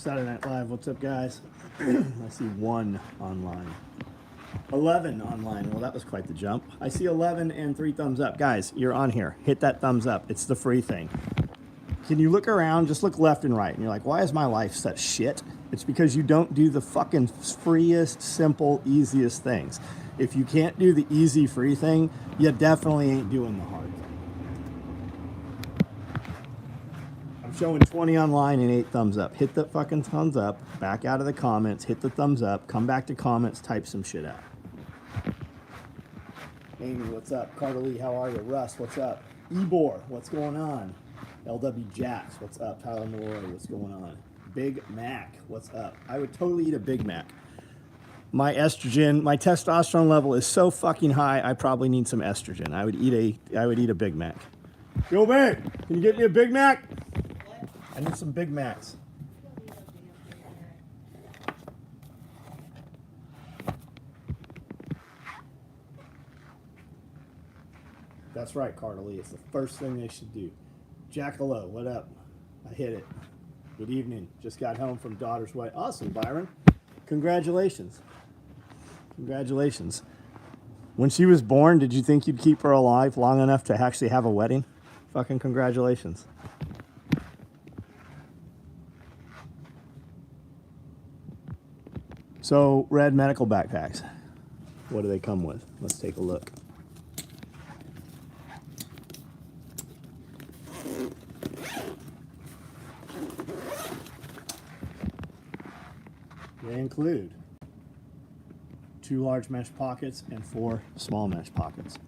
Saturday Night Live, what's up, guys? I see 1 online. 11 online. Well, that was quite the jump. I see 11 and 3 thumbs up. Guys, you're on here. Hit that thumbs up. It's the free thing. Can you look around? Just look left and right. And you're like, why is my life such shit? It's because you don't do the fucking freest, simple, easiest things. If you can't do the easy, free thing, you definitely ain't doing the hard thing. I'm showing 20 online and 8 thumbs up. Hit the fucking thumbs up. Back out of the comments. Hit the thumbs up. Come back to comments. Type some shit out. Amy, what's up? Carter Lee, how are you? Russ, what's up? Ebor, what's going on? LW Jax, what's up? Tyler Malloy, what's going on? Big Mac, what's up? I would totally eat a Big Mac. My estrogen, my testosterone level is so fucking high, I probably need some estrogen. I would eat a Big Mac. Yo, man, can you get me a Big Mac? What? I need some Big Macs. That's right, Carter Lee. It's the first thing they should do. Jackalow, what up? I hit it. Good evening. Just got home from daughter's wedding. Awesome, Byron. Congratulations. Congratulations. When she was born, did you think you'd keep her alive long enough to actually have a wedding? Fucking congratulations. So, red medical backpacks. What do they come with? Let's take a look. They include 2 large mesh pockets and 4 small mesh pockets.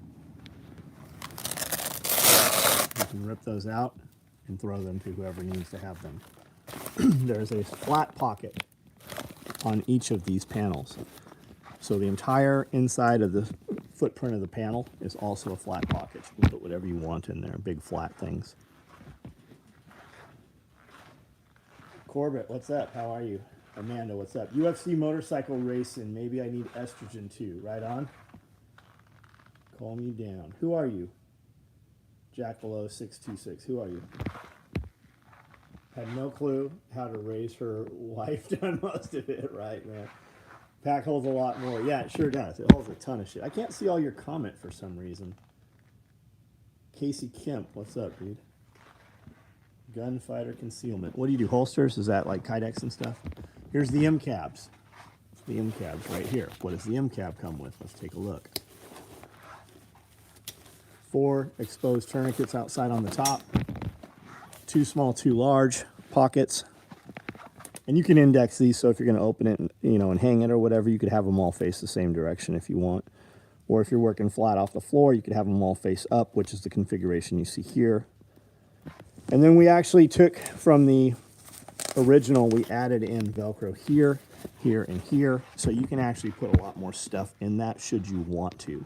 You can rip those out and throw them to whoever needs to have them. There's a flat pocket on each of these panels. So the entire inside of the footprint of the panel is also a flat pocket. You can put whatever you want in there, big flat things. Corbett, what's up? How are you? Amanda, what's up? UFC motorcycle racing. Maybe I need estrogen too. Right on. Call me down. Who are you? Jack below 626. Who are you? Had no clue how to raise her wife. Done most of it, right, man? Pack holds a lot more. Yeah, it sure does. It holds a ton of shit. I can't see all your comment for some reason. Casey Kemp, what's up, dude? Gunfighter concealment. What do you do? Holsters? Is that like Kydex and stuff? Here's the M cabs. The M cabs right here. What does the M cab come with? Let's take a look. 4 exposed tourniquets outside on the top. 2 small, 2 large pockets. And you can index these, so if you're going to open it, and hang it or whatever, you could have them all face the same direction if you want. Or if you're working flat off the floor, you could have them all face up, which is the configuration you see here. And then we actually took from the original, we added in Velcro here, here, and here, so you can actually put a lot more stuff in that should you want to.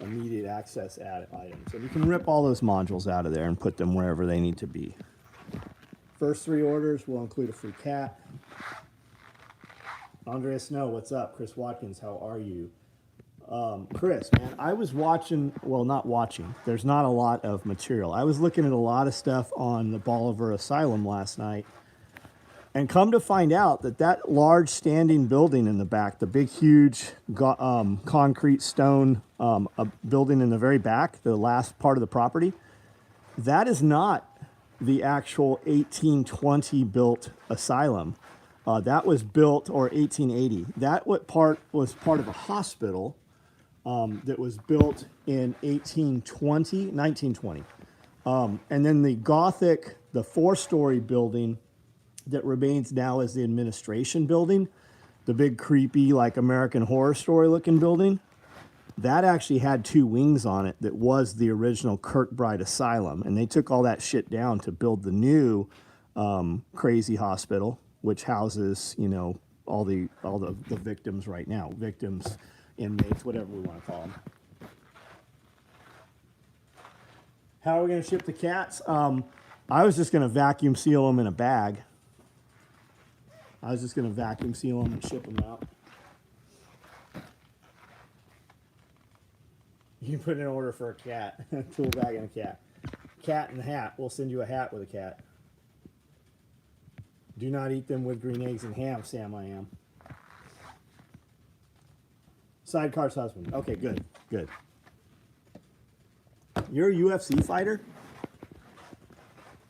Immediate access items. And you can rip all those modules out of there and put them wherever they need to be. First 3 orders will include a free cat. Andrea Snow, what's up? Chris Watkins, how are you? Chris, man, I was watching, well, not watching. There's not a lot of material. I was looking at a lot of stuff on the Bolivar Asylum last night, and come to find out that large standing building in the back, the big, huge concrete stone building in the very back, the last part of the property, that is not the actual 1820 built asylum. That was built, or 1880. That was part of a hospital that was built in 1920. And then the Gothic, the 4-story building that remains now as the administration building, the big creepy like American Horror Story looking building, that actually had 2 wings on it that was the original Kirkbride Asylum. And they took all that shit down to build the new crazy hospital, which houses, all the victims right now. Victims, inmates, whatever we want to call them. How are we going to ship the cats? I was just going to vacuum seal them in a bag. I was just going to vacuum seal them and ship them out. You can put in an order for a cat. Tool bag and a cat. Cat and a hat. We'll send you a hat with a cat. Do not eat them with green eggs and ham, Sam. I am. Sidecar's husband. Okay, good, good. You're a UFC fighter?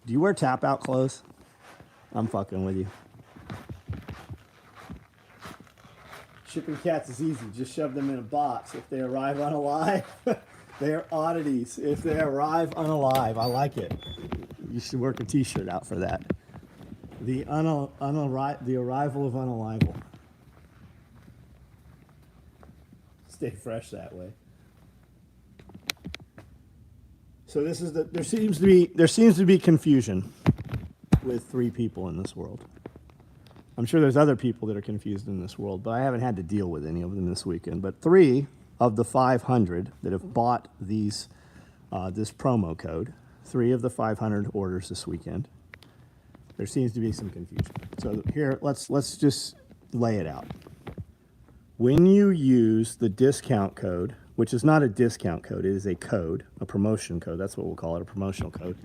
Do you wear tap out clothes? I'm fucking with you. Shipping cats is easy. Just shove them in a box. If they arrive unalive, they are oddities. If they arrive unalive, I like it. You should work a t-shirt out for that. The arrival of unalival. Stay fresh that way. So this is there seems to be confusion with 3 people in this world. I'm sure there's other people that are confused in this world, but I haven't had to deal with any of them this weekend. But 3 of the 500 that have bought these this promo code, 3 of the 500 orders this weekend, there seems to be some confusion. So here, let's just lay it out. When you use the discount code, which is not a discount code, it is a code, a promotion code. That's what we'll call it, a promotional code.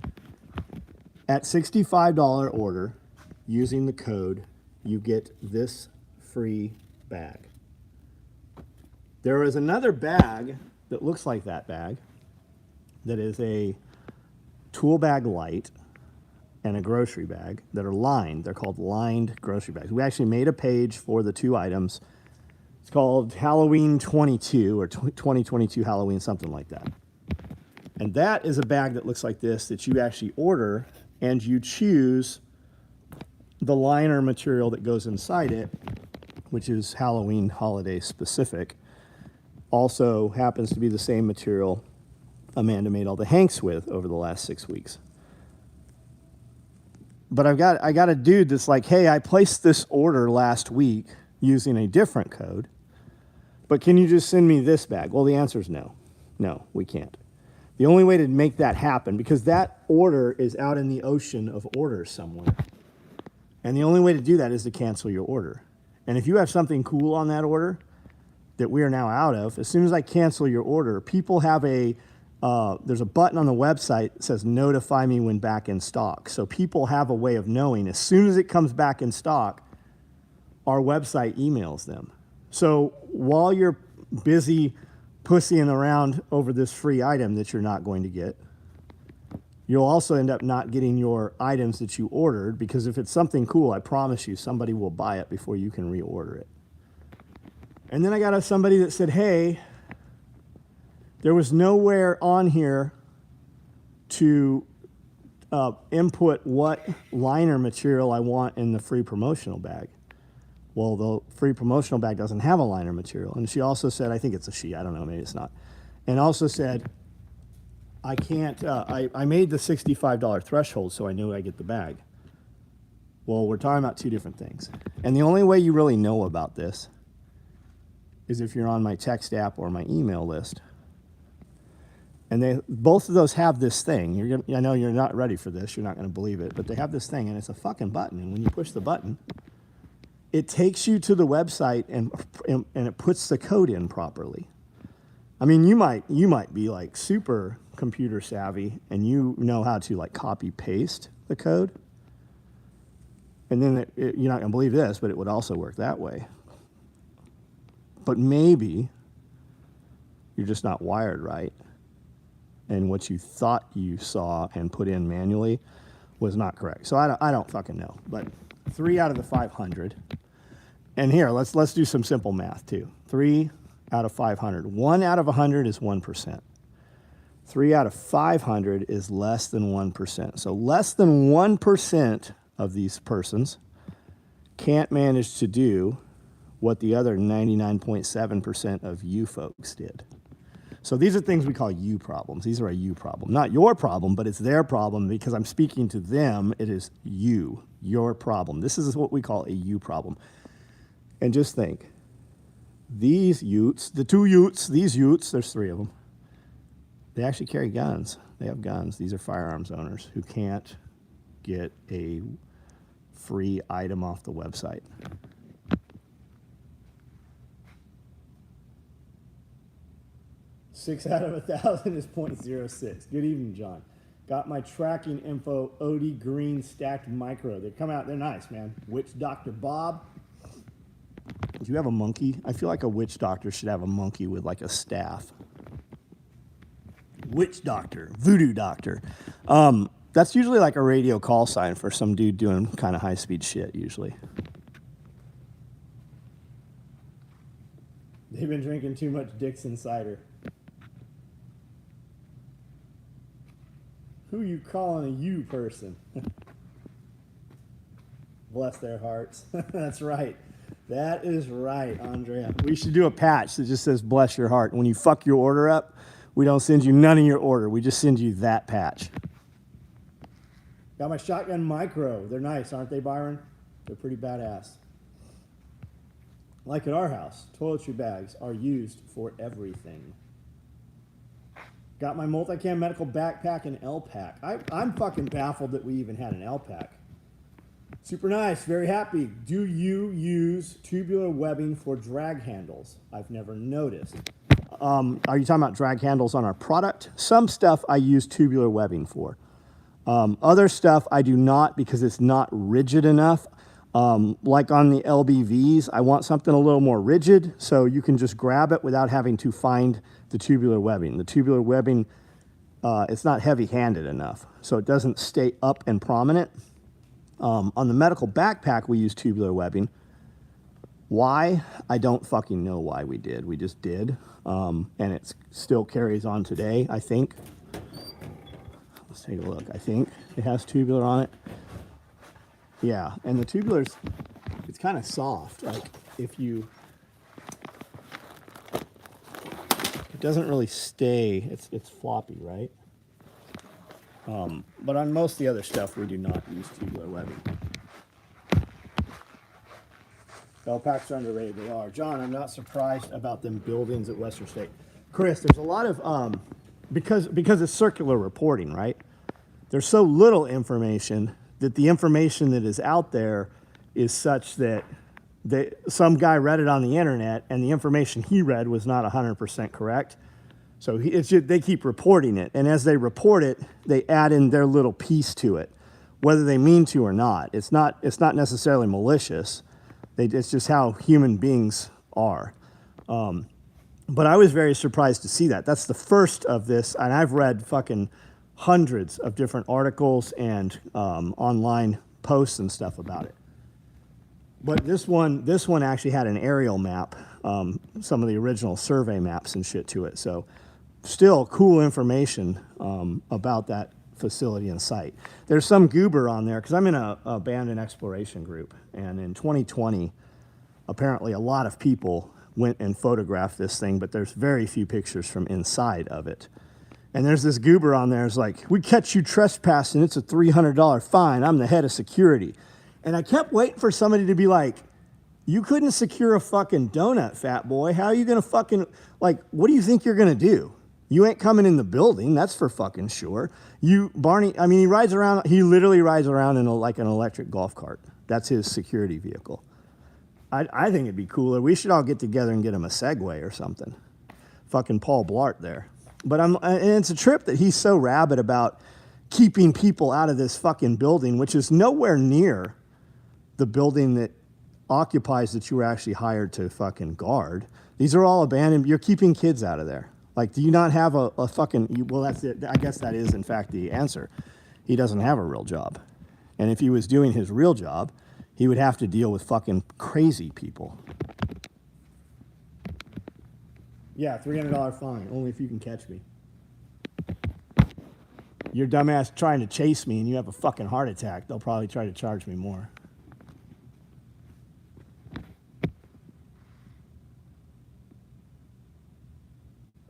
At $65 order, using the code, you get this free bag. There is another bag that looks like that bag that is a tool bag light and a grocery bag that are lined. They're called lined grocery bags. We actually made a page for the 2 items. It's called Halloween 22 or 2022 Halloween, something like that. And that is a bag that looks like this that you actually order, and you choose the liner material that goes inside it, which is Halloween holiday specific. Also happens to be the same material Amanda made all the hanks with over the last 6 weeks. But I got a dude that's like, hey, I placed this order last week using a different code, but can you just send me this bag? Well, the answer is no. No, we can't. The only way to make that happen, because that order is out in the ocean of orders somewhere, and the only way to do that is to cancel your order. And if you have something cool on that order that we are now out of, as soon as I cancel your order, people have there's a button on the website that says notify me when back in stock. So people have a way of knowing as soon as it comes back in stock, our website emails them. So while you're busy pussying around over this free item that you're not going to get, you'll also end up not getting your items that you ordered, because if it's something cool, I promise you somebody will buy it before you can reorder it. And then I got somebody that said, hey, there was nowhere on here to input what liner material I want in the free promotional bag. Well, the free promotional bag doesn't have a liner material. And she also said, I think it's a she, I don't know, maybe it's not. And also said, I can't, I made the $65 threshold so I knew I get the bag. Well, we're talking about 2 different things. And the only way you really know about this is if you're on my text app or my email list. And both of those have this thing. I know you're not ready for this. You're not going to believe it. But they have this thing, and it's a fucking button. And when you push the button, it takes you to the website and it puts the code in properly. I mean, you might be like super computer savvy and you know how to like copy paste the code. And then you're not going to believe this, but it would also work that way. But maybe you're just not wired right. And what you thought you saw and put in manually was not correct. So I don't fucking know. But 3 out of the 500. And here, let's do some simple math too. 3 out of 500. 1 out of 100 is 1%. 3 out of 500 is less than 1%. So less than 1% of these persons can't manage to do what the other 99.7% of you folks did. So these are things we call you problems. These are a you problem. Not your problem, but it's their problem because I'm speaking to them. It is you, your problem. This is what we call a you problem. And just think, these utes, the 2 utes, these utes, there's 3 of them, they actually carry guns. They have guns. These are firearms owners who can't get a free item off the website. Six out of 1,000 is 0.06. Good evening, John. Got my tracking info, OD Green Stacked Micro. They come out, they're nice, man. Witch Doctor Bob. Do you have a monkey? I feel like a witch doctor should have a monkey with like a staff. Witch doctor, voodoo doctor. That's usually like a radio call sign for some dude doing kind of high-speed shit, usually. They've been drinking too much Dixon cider. Who you calling a you person? Bless their hearts. That's right. That is right, Andrea. We should do a patch that just says bless your heart. When you fuck your order up, we don't send you none of your order. We just send you that patch. Got my shotgun micro. They're nice, aren't they, Byron? They're pretty badass. Like at our house, toiletry bags are used for everything. Got my multicam medical backpack and L-pack. I'm fucking baffled that we even had an L-pack. Super nice, very happy. Do you use tubular webbing for drag handles? I've never noticed. Are you talking about drag handles on our product? Some stuff I use tubular webbing for. Other stuff I do not because it's not rigid enough. Like on the LBVs, I want something a little more rigid so you can just grab it without having to find the tubular webbing. The tubular webbing, it's not heavy-handed enough, so it doesn't stay up and prominent. On the medical backpack, we use tubular webbing. Why? I don't fucking know why we did. We just did. And it still carries on today, I think. Let's take a look. I think it has tubular on it. Yeah, and the tubular's, it's kind of soft. Like, if you, it doesn't really stay, it's floppy, right? But on most of the other stuff, we do not use tubular webbing. L-packs are underrated, they are. John, I'm not surprised about them buildings at Western State. Chris, there's a lot of, because it's circular reporting, right? There's so little information that the information that is out there is such that some guy read it on the internet and the information he read was not 100% correct. So they keep reporting it. And as they report it, they add in their little piece to it, whether they mean to or not. It's not necessarily malicious. It's just how human beings are. But I was very surprised to see that. That's the first of this, and I've read fucking hundreds of different articles and online posts and stuff about it. But this one actually had an aerial map, some of the original survey maps and shit to it. So still cool information about that facility and site. There's some goober on there, because I'm in a abandoned exploration group, and in 2020, apparently a lot of people went and photographed this thing, but there's very few pictures from inside of it. And there's this goober on there, it's like, we catch you trespassing, it's a $300 fine, I'm the head of security. And I kept waiting for somebody to be like, you couldn't secure a fucking donut, fat boy. How are you gonna fucking, like, what do you think you're gonna do? You ain't coming in the building, that's for fucking sure. Barney, I mean, he literally rides around in like an electric golf cart. That's his security vehicle. I think it'd be cooler. We should all get together and get him a Segway or something. Fucking Paul Blart there. But and it's a trip that he's so rabid about keeping people out of this fucking building, which is nowhere near the building that occupies that you were actually hired to fucking guard. These are all abandoned. You're keeping kids out of there. Like, do you not have a fucking, well, that's it. I guess that is, in fact, the answer. He doesn't have a real job. And if he was doing his real job, he would have to deal with fucking crazy people. Yeah, $300 fine, only if you can catch me. Your dumbass trying to chase me and you have a fucking heart attack, they'll probably try to charge me more.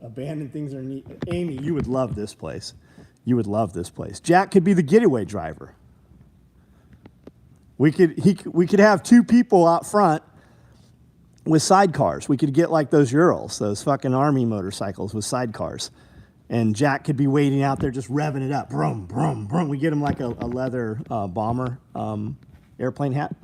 Abandoned things are neat. Amy, you would love this place. You would love this place. Jack could be the getaway driver. We could have two people out front with sidecars. We could get like those Urals, those fucking army motorcycles with sidecars. And Jack could be waiting out there just revving it up. Brum, brum, brum. We get him like a leather bomber airplane hat.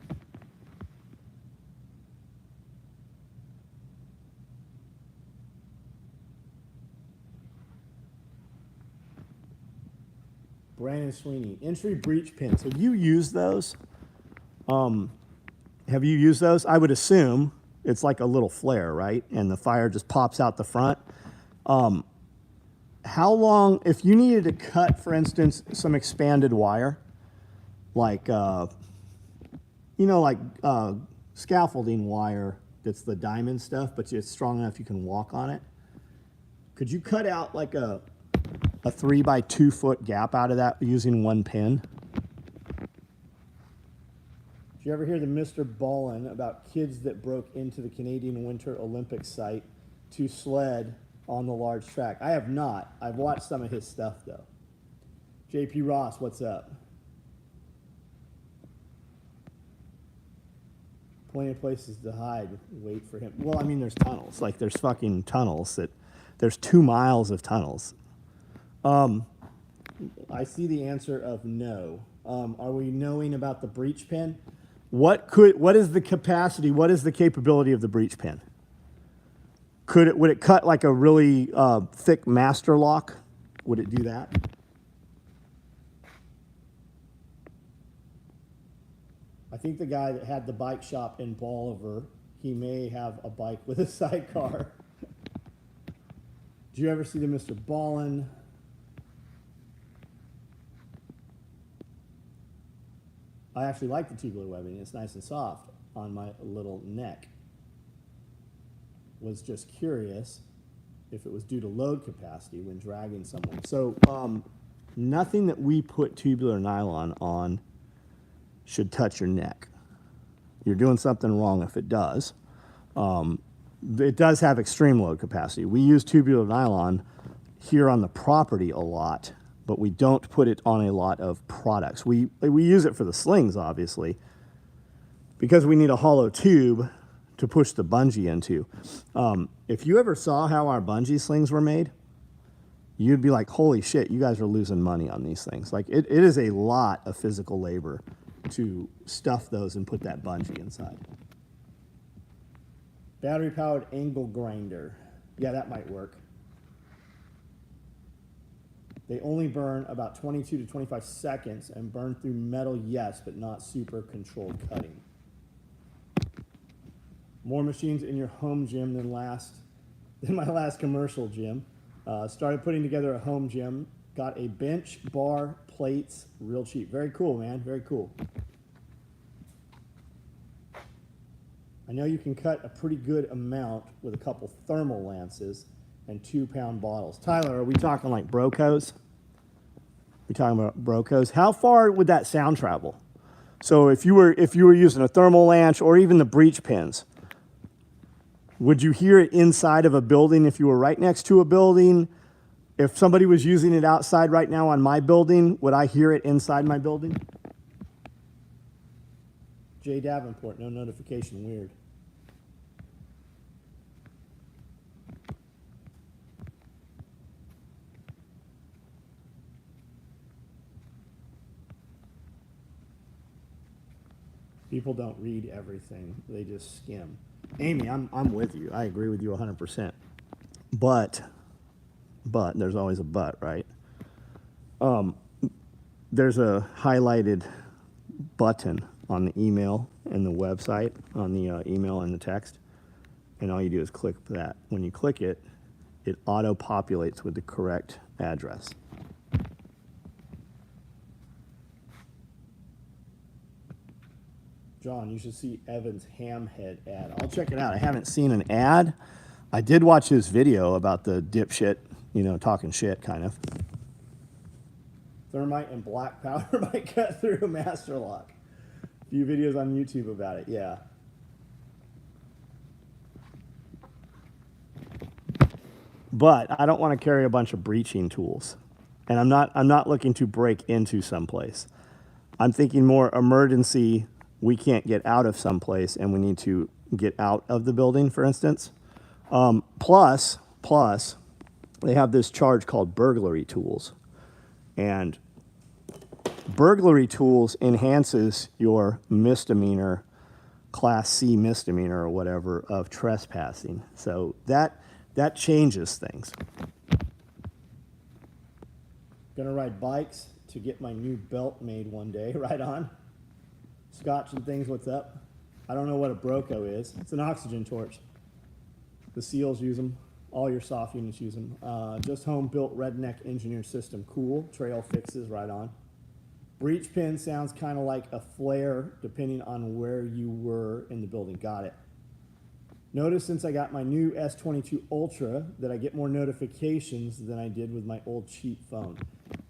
Brandon Sweeney, entry breech pins. Have you used those? Have you used those? I would assume it's like a little flare, right? And the fire just pops out the front. How long, if you needed to cut, for instance, some expanded wire, like, like scaffolding wire that's the diamond stuff, but it's strong enough you can walk on it. Could you cut out like a 3 by 2 foot gap out of that using one pin? Did you ever hear the Mr. Ballin about kids that broke into the Canadian Winter Olympics site to sled on the large track? I have not. I've watched some of his stuff though. JP Ross, what's up? Plenty of places to hide. Wait for him. Well, I mean, there's tunnels. Like, there's fucking tunnels there's 2 miles of tunnels. I see the answer of no. Are we knowing about the breech pin? What is the capacity? What is the capability of the breech pin? Would it cut like a really thick master lock? Would it do that? I think the guy that had the bike shop in Bolivar, he may have a bike with a sidecar. Did you ever see the Mr. Ballin? I actually like the tubular webbing. It's nice and soft on my little neck. Was just curious if it was due to load capacity when dragging someone. So nothing that we put tubular nylon on should touch your neck. You're doing something wrong if it does. It does have extreme load capacity. We use tubular nylon here on the property a lot, but we don't put it on a lot of products. We use it for the slings, obviously, because we need a hollow tube to push the bungee into. If you ever saw how our bungee slings were made, you'd be like, holy shit, you guys are losing money on these things. Like, it is a lot of physical labor to stuff those and put that bungee inside. Battery-powered angle grinder. Yeah, that might work. They only burn about 22 to 25 seconds and burn through metal, yes, but not super controlled cutting. More machines in your home gym than my last commercial gym. Started putting together a home gym. Got a bench, bar, plates, real cheap. Very cool, man, very cool. I know you can cut a pretty good amount with a couple thermal lances and 2-pound bottles. Tyler, are we talking like Brocos? We talking about Brocos? How far would that sound travel? So if you were using a thermal lance or even the breech pins, would you hear it inside of a building if you were right next to a building? If somebody was using it outside right now on my building, would I hear it inside my building? Jay Davenport, no notification, weird. People don't read everything, they just skim. Amy, I'm with you. I agree with you 100%. But there's always a but, right? There's a highlighted button on the email and the website, on the email and the text, and all you do is click that. When you click it, it auto-populates with the correct address. John, you should see Evan's Hamhead ad. I'll check it out. I haven't seen an ad. I did watch his video about the dipshit, talking shit, kind of. Thermite and black powder might cut through a master lock. A few videos on YouTube about it, yeah. But I don't want to carry a bunch of breaching tools. And I'm not looking to break into someplace. I'm thinking more emergency. We can't get out of someplace and we need to get out of the building, for instance. Plus, they have this charge called burglary tools. And burglary tools enhances your misdemeanor, class C misdemeanor or whatever, of trespassing. So that changes things. Gonna ride bikes to get my new belt made one day. Right on. Scotch and things, what's up? I don't know what a Broco is. It's an oxygen torch. The SEALs use them. All your soft units use them. Just home built redneck engineered system. Cool. Trail fixes, right on. Breech pin sounds kind of like a flare depending on where you were in the building. Got it. Notice since I got my new S22 Ultra that I get more notifications than I did with my old cheap phone.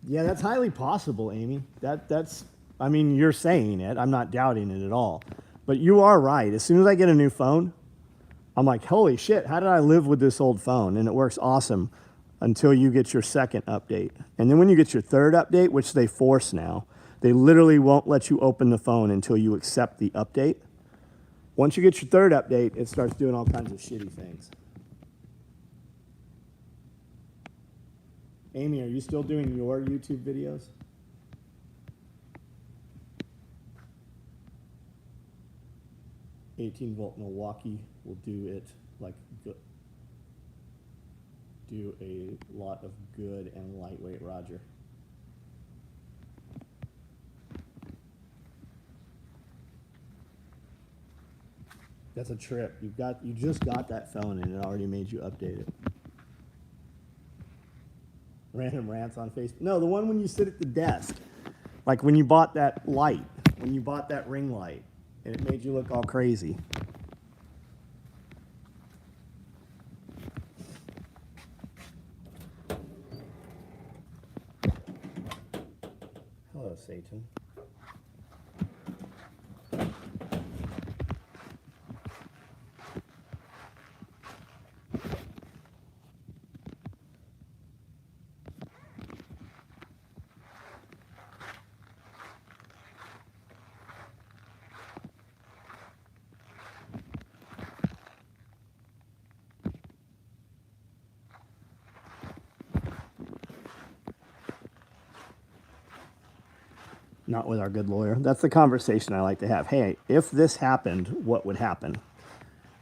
Yeah, that's highly possible, Amy. That's, I mean, you're saying it. I'm not doubting it at all. But you are right. As soon as I get a new phone, I'm like, holy shit, how did I live with this old phone? And it works awesome until you get your second update. And then when you get your third update, which they force now, they literally won't let you open the phone until you accept the update. Once you get your third update, it starts doing all kinds of shitty things. Amy, are you still doing your YouTube videos? "18-volt Milwaukee will do it like do a lot of good and lightweight, Roger." That's a trip. You just got that phone and it already made you update it. Random rants on Facebook. No, the one when you sit at the desk. Like when you bought that light, when you bought that ring light, and it made you look all crazy. Hello, Satan. Not with our good lawyer. That's the conversation I like to have. Hey, if this happened, what would happen?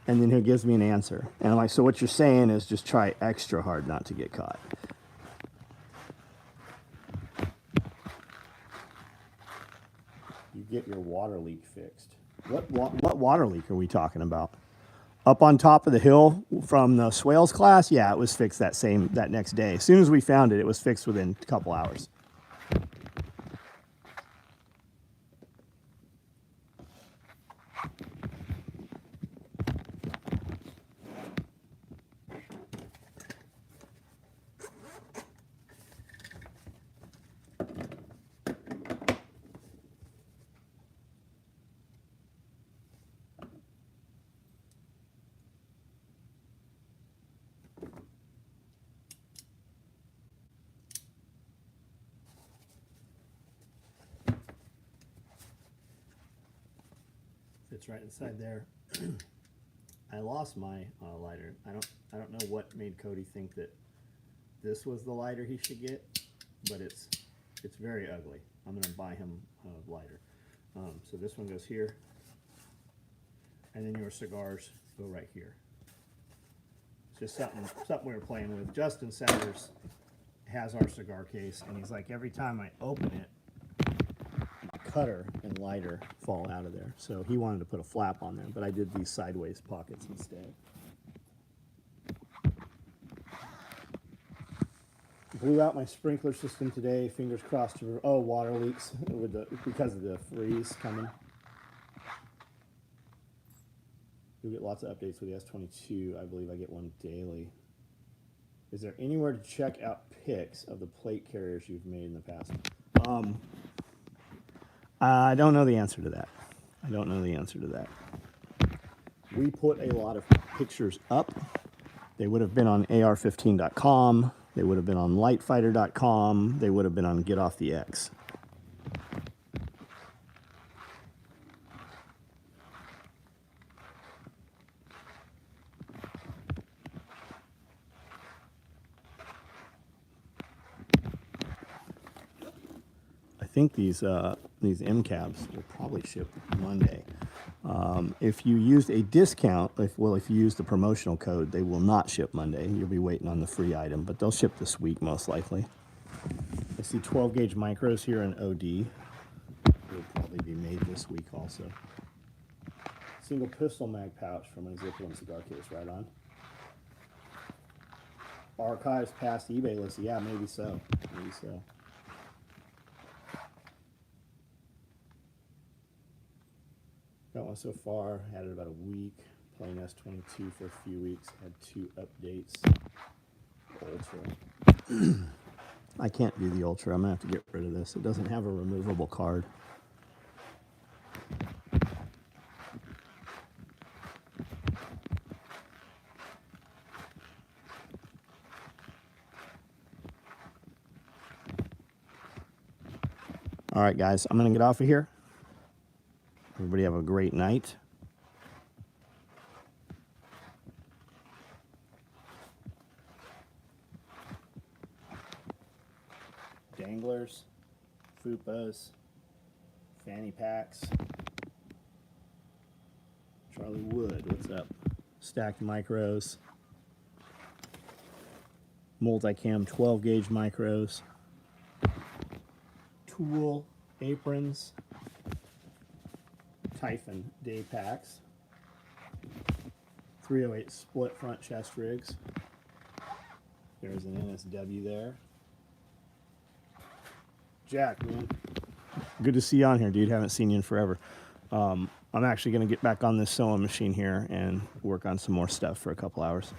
And then he gives me an answer. And I'm like, so what you're saying is just try extra hard not to get caught. You get your water leak fixed. What water leak are we talking about? Up on top of the hill from the swales class? Yeah, it was fixed that next day. As soon as we found it, it was fixed within a couple hours. It's right inside there. I lost my lighter. I don't know what made Cody think that this was the lighter he should get, but it's very ugly. I'm gonna buy him a lighter. So this one goes here, and then your cigars go right here. It's just something we were playing with. Justin Sellers has our cigar case, and he's like, every time I open it, cutter and lighter fall out of there. So he wanted to put a flap on there, but I did these sideways pockets instead. Blew out my sprinkler system today. Fingers crossed. Water leaks because of the freeze coming. You'll get lots of updates with the S22. I believe I get one daily. Is there anywhere to check out pics of the plate carriers you've made in the past? I don't know the answer to that. We put a lot of pictures up. They would have been on ar15.com. They would have been on lightfighter.com. They would have been on Get Off the X. I think these M cabs will probably ship Monday. If you used a discount, if you use the promotional code, they will not ship Monday. You'll be waiting on the free item, but they'll ship this week most likely. see 12 gauge micros here in OD. Will probably be made this week also. Single pistol mag pouch from a Zipline cigar case, right on. Archives past eBay list, yeah, maybe so, maybe so. Got one so far, had it about a week. Plain S22 for a few weeks, had 2 updates. Ultra. I can't do the Ultra, I'm gonna have to get rid of this. It doesn't have a removable card. All right, guys, I'm going to get off of here. Everybody have a great night. Danglers, Fupas, fanny packs. Charlie Wood, what's up? Stacked micros. Multicam 12 gauge micros. Tool aprons. Typhon day packs. 308 split front chest rigs. There's an NSW there. Jack, man. Good to see you on here, dude. Haven't seen you in forever. I'm actually going to get back on this sewing machine here and work on some more stuff for a couple hours.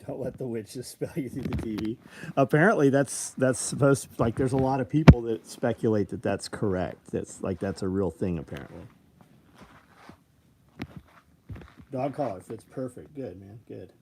Don't let the witches spell you through the TV. Apparently, that's supposed to, like, there's a lot of people that speculate that that's correct. That's a real thing, apparently. Dog collar fits perfect. Good, man. Good.